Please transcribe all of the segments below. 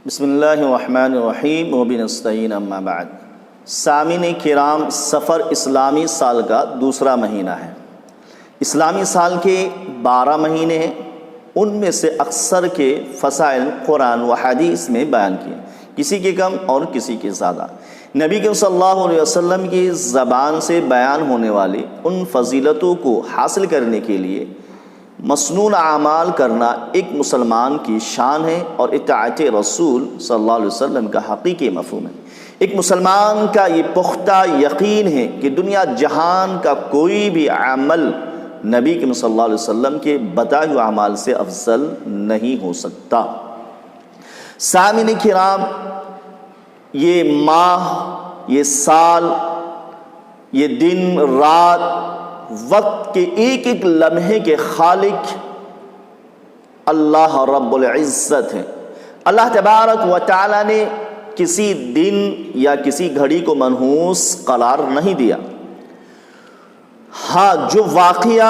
بسم اللہ الرحمن الرحیم وبہ نستعین اما بعد۔ سامعین کرام، سفر اسلامی سال کا دوسرا مہینہ ہے۔ اسلامی سال کے 12 مہینے ہیں، ان میں سے اکثر کے فضائل قرآن و حدیث میں بیان کیے، کسی کے کم اور کسی کے زیادہ۔ نبی کے صلی اللہ علیہ وسلم کی زبان سے بیان ہونے والی ان فضیلتوں کو حاصل کرنے کے لیے مسنون اعمال کرنا ایک مسلمان کی شان ہے اور اطاعت رسول صلی اللہ علیہ وسلم کا حقیقی مفہوم ہے۔ ایک مسلمان کا یہ پختہ یقین ہے کہ دنیا جہان کا کوئی بھی عمل نبی کے صلی اللہ علیہ وسلم کے بتائے ہوئے اعمال سے افضل نہیں ہو سکتا۔ سامعین کرام، یہ ماہ، یہ سال، یہ دن رات، وقت کے ایک ایک لمحے کے خالق اللہ رب العزت ہے۔ اللہ تبارک و تعالی نے کسی دن یا کسی گھڑی کو منہوس قرار نہیں دیا۔ ہاں، جو واقعہ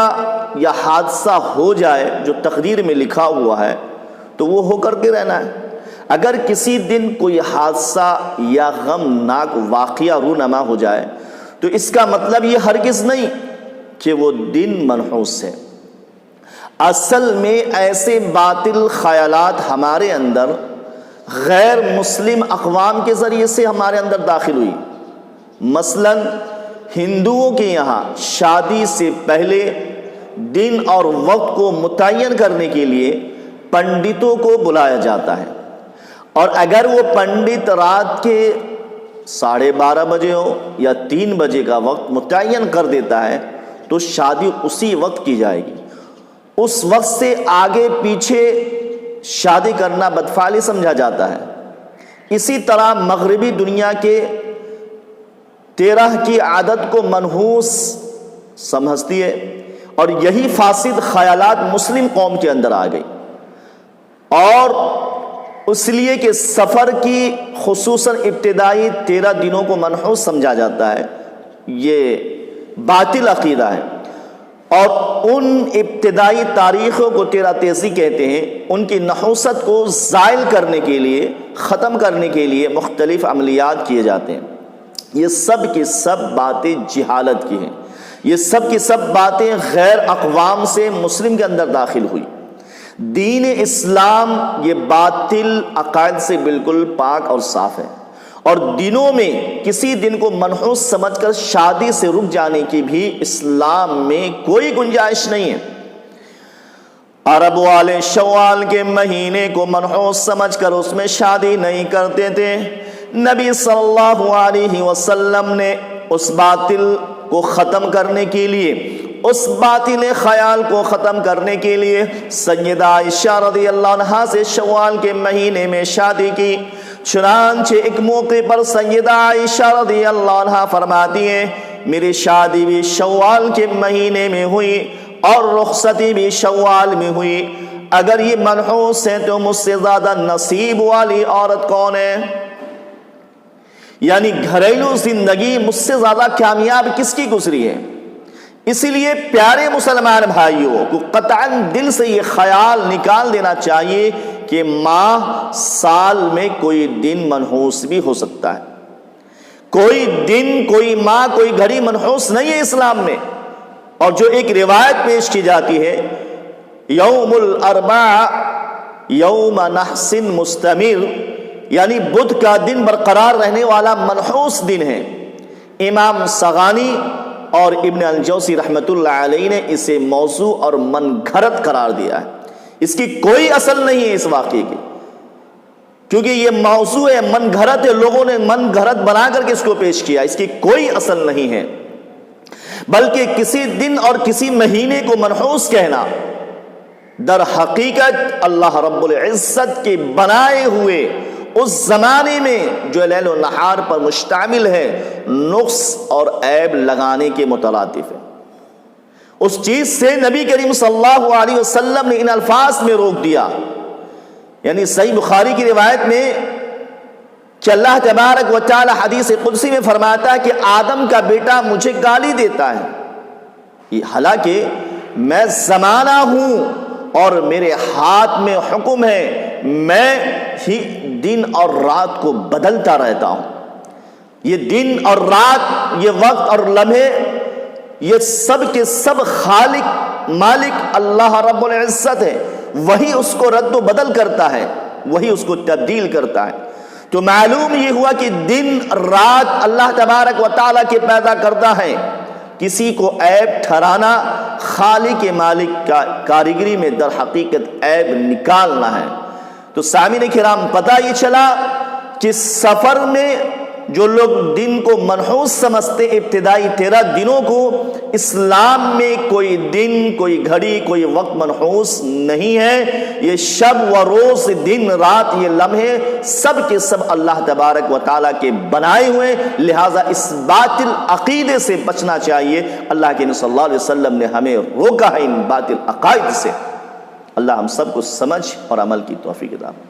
یا حادثہ ہو جائے، جو تقدیر میں لکھا ہوا ہے تو وہ ہو کر کے رہنا ہے۔ اگر کسی دن کوئی حادثہ یا غمناک واقعہ رونما ہو جائے تو اس کا مطلب یہ ہرگز نہیں کہ وہ دن منحوس ہے۔ اصل میں ایسے باطل خیالات ہمارے اندر غیر مسلم اقوام کے ذریعے سے ہمارے اندر داخل ہوئی۔ مثلا ہندوؤں کے یہاں شادی سے پہلے دن اور وقت کو متعین کرنے کے لیے پنڈتوں کو بلایا جاتا ہے، اور اگر وہ پنڈت رات کے 12:30 بجے ہو یا 3 بجے کا وقت متعین کر دیتا ہے تو شادی اسی وقت کی جائے گی۔ اس وقت سے آگے پیچھے شادی کرنا بدفعلی سمجھا جاتا ہے۔ اسی طرح مغربی دنیا کے 13 کی عادت کو منہوس سمجھتی ہے، اور یہی فاسد خیالات مسلم قوم کے اندر آ گئی، اور اس لیے کہ سفر کی خصوصاً ابتدائی 13 دنوں کو منحوس سمجھا جاتا ہے۔ یہ باطل عقیدہ ہے، اور ان ابتدائی تاریخوں کو 13 تیزی کہتے ہیں۔ ان کی نحوست کو زائل کرنے کے لیے، ختم کرنے کے لیے مختلف عملیات کیے جاتے ہیں۔ یہ سب کی سب باتیں جہالت کی ہیں، یہ سب کی سب باتیں غیر اقوام سے مسلم کے اندر داخل ہوئی۔ دین اسلام یہ باطل عقائد سے بالکل پاک اور صاف ہے، اور دنوں میں کسی دن کو منحوس سمجھ کر شادی سے رک جانے کی بھی اسلام میں کوئی گنجائش نہیں ہے۔ عرب والے شوال کے مہینے کو منحوس سمجھ کر اس میں شادی نہیں کرتے تھے۔ نبی صلی اللہ علیہ وسلم نے اس باطل کو ختم کرنے کے لیے، اس باطل خیال کو ختم کرنے کے لیے سیدہ عائشہ رضی اللہ عنہا سے شوال کے مہینے میں شادی کی۔ چنانچہ ایک موقع پر سیدہ عائشہ رضی اللہ عنہا فرماتی ہیں، میری شادی بھی شوال کے مہینے میں ہوئی اور رخصتی بھی شوال میں ہوئی۔ اگر یہ منحوس ہے تو مجھ سے زیادہ نصیب والی عورت کون ہے؟ یعنی گھریلو زندگی مجھ سے زیادہ کامیاب کس کی گزری ہے؟ اسی لیے پیارے مسلمان بھائیوں کو قطعاً دل سے یہ خیال نکال دینا چاہیے کہ ماہ، سال میں کوئی دن منحوس بھی ہو سکتا ہے۔ کوئی دن، کوئی ماہ، کوئی گھڑی منحوس نہیں ہے اسلام میں۔ اور جو ایک روایت پیش کی جاتی ہے، یوم الاربعاء یوم نحس مستمر، یعنی بدھ کا دن برقرار رہنے والا منحوس دن ہے۔ امام صغانی اور ابن الجوزی رحمۃ اللہ علیہ نے اسے موضوع اور من گھڑت قرار دیا ہے۔ اس کی کوئی اصل نہیں ہے اس واقعے کی، کیونکہ یہ موضوع ہے، من گھڑت ہے، لوگوں نے من گھڑت بنا کر کے اس کو پیش کیا۔ اس کی کوئی اصل نہیں ہے، بلکہ کسی دن اور کسی مہینے کو منحوس کہنا در حقیقت اللہ رب العزت کے بنائے ہوئے اس زمانے میں جو لیل و نہار پر مشتمل ہے نقص اور عیب لگانے کے مترادف ہے۔ اس چیز سے نبی کریم صلی اللہ علیہ وسلم نے ان الفاظ میں روک دیا۔ یعنی صحیح بخاری کی روایت میں کہ اللہ تبارک و تعالی حدیث قدسی میں فرماتا ہے کہ آدم کا بیٹا مجھے گالی دیتا ہے، حالانکہ میں زمانہ ہوں اور میرے ہاتھ میں حکم ہے، میں ہی دن اور رات کو بدلتا رہتا ہوں. یہ دن اور رات، یہ وقت اور لمحے، یہ سب کے سب خالق مالک اللہ رب العزت ہے. وہی اس کو رد و بدل کرتا ہے، وہی اس کو تبدیل کرتا ہے. تو معلوم یہ ہوا کہ دن رات اللہ تبارک و تعالیٰ کے پیدا کرتا ہے. کسی کو عیب ٹھہرانا خالق مالک کا کاریگری میں در حقیقت عیب نکالنا ہے. تو سامعین کرام، پتہ یہ چلا کہ سفر میں جو لوگ دن کو منحوس سمجھتے، ابتدائی 13 دنوں کو، اسلام میں کوئی دن، کوئی گھڑی، کوئی وقت منحوس نہیں ہے. یہ شب و روز، دن رات، یہ لمحے سب کے سب اللہ تبارک و تعالیٰ کے بنائے ہوئے. لہٰذا اس باطل عقیدے سے بچنا چاہیے. اللہ کے نبی صلی اللہ علیہ وسلم نے ہمیں روکا ہے ان باطل عقائد سے. اللہ ہم سب کو سمجھ اور عمل کی توفیق عطا فرمائے.